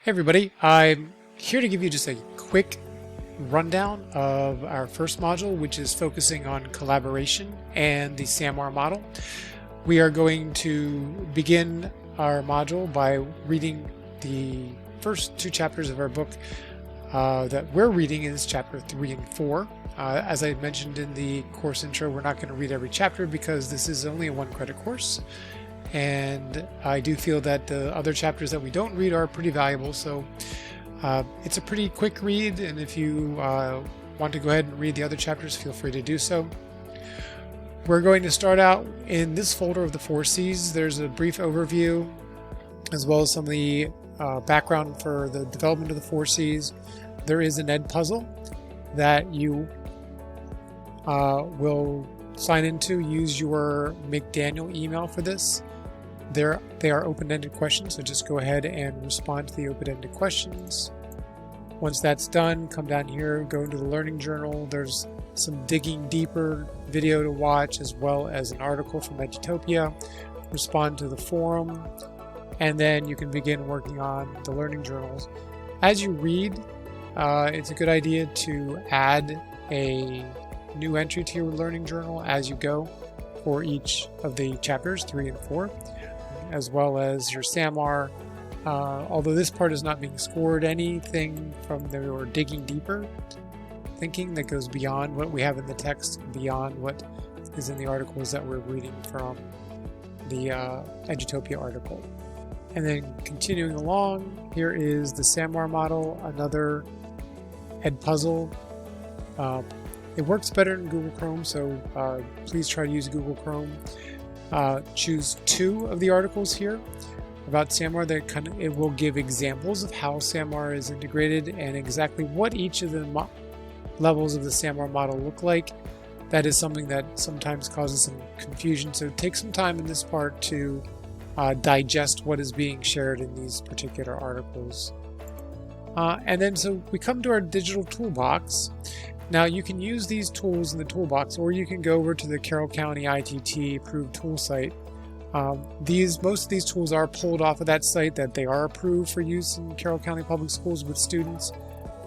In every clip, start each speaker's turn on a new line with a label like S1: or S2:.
S1: Hey everybody, I'm here to give you just a quick rundown of our first module, which is focusing on collaboration and the SAMR model. We are going to begin our module by reading the first two chapters of our book that we're reading is chapter 3 and 4. As I mentioned in the course intro, we're not going to read every chapter because this is only a 1-credit course. And I do feel that the other chapters that we don't read are pretty valuable, so it's a pretty quick read, and if you want to go ahead and read the other chapters, feel free to do so. We're going to start out in this folder of the 4 C's. There's a brief overview as well as some of the background for the development of the 4 C's. There is an Edpuzzle that you will sign into. Use your McDaniel email for this. They are open-ended questions, so just go ahead and respond to the open-ended questions. Once that's done, come down here, go into the Learning Journal. There's some digging deeper video to watch, as well as an article from Edutopia. Respond to the forum, and then you can begin working on the Learning Journals. As you read, it's a good idea to add a new entry to your Learning Journal as you go for each of the chapters 3 and 4. As well as your SAMR. Although this part is not being scored, anything from your digging deeper thinking that goes beyond what we have in the text, beyond what is in the articles that we're reading from the Edutopia article. And then continuing along, here is the SAMR model, another Edpuzzle. It works better in Google Chrome, so please try to use Google Chrome. Choose 2 of the articles here about SAMR. It will give examples of how SAMR is integrated and exactly what each of the levels of the SAMR model look like. That is something that sometimes causes some confusion, so take some time in this part to digest what is being shared in these particular articles. And then so we come to our digital toolbox. Now you can use these tools in the toolbox, or you can go over to the Carroll County ITT approved tool site. Most of these tools are pulled off of that site, that they are approved for use in Carroll County Public Schools with students.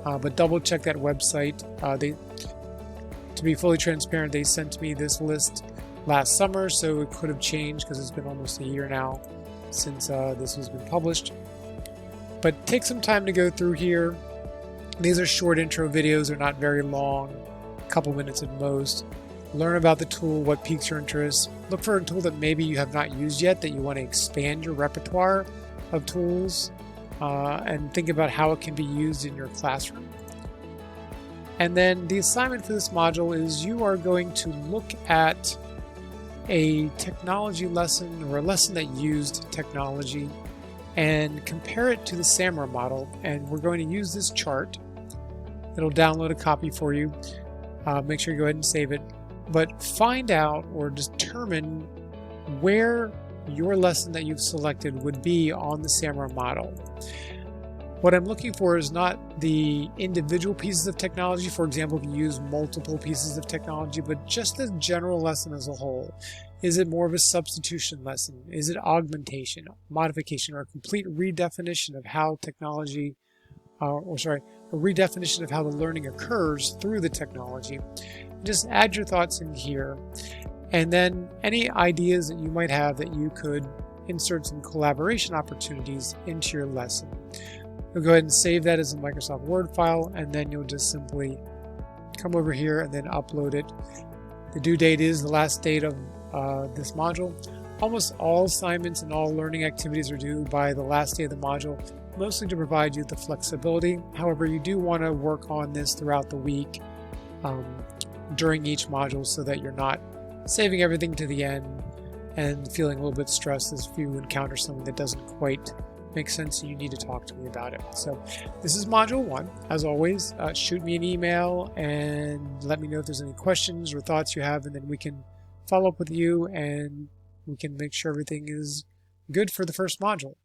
S1: But double check that website. To be fully transparent, they sent me this list last summer, so it could have changed because it's been almost a year now since this has been published. But take some time to go through here. These are short intro videos, they're not very long, a couple minutes at most. Learn about the tool, what piques your interest. Look for a tool that maybe you have not used yet, that you want to expand your repertoire of tools, and think about how it can be used in your classroom. And then the assignment for this module is you are going to look at a technology lesson, or a lesson that used technology, and compare it to the SAMR model. And we're going to use this chart. It'll download a copy for you. Make sure you go ahead and save it. But find out or determine where your lesson that you've selected would be on the SAMR model. What I'm looking for is not the individual pieces of technology, for example, if you use multiple pieces of technology, but just the general lesson as a whole. Is it more of a substitution lesson? Is it augmentation, modification, or a complete redefinition of how technology, a redefinition of how the learning occurs through the technology? Just add your thoughts in here, and then any ideas that you might have that you could insert some collaboration opportunities into your lesson. You'll go ahead and save that as a Microsoft Word file, and then you'll just simply come over here and then upload it. The due date is the last date of this module. Almost all assignments and all learning activities are due by the last day of the module, mostly to provide you the flexibility. However, you do want to work on this throughout the week during each module, so that you're not saving everything to the end and feeling a little bit stressed if you encounter something that doesn't quite make sense and you need to talk to me about it. So this is module 1. As always, shoot me an email and let me know if there's any questions or thoughts you have, and then we can follow up with you and we can make sure everything is good for the first module.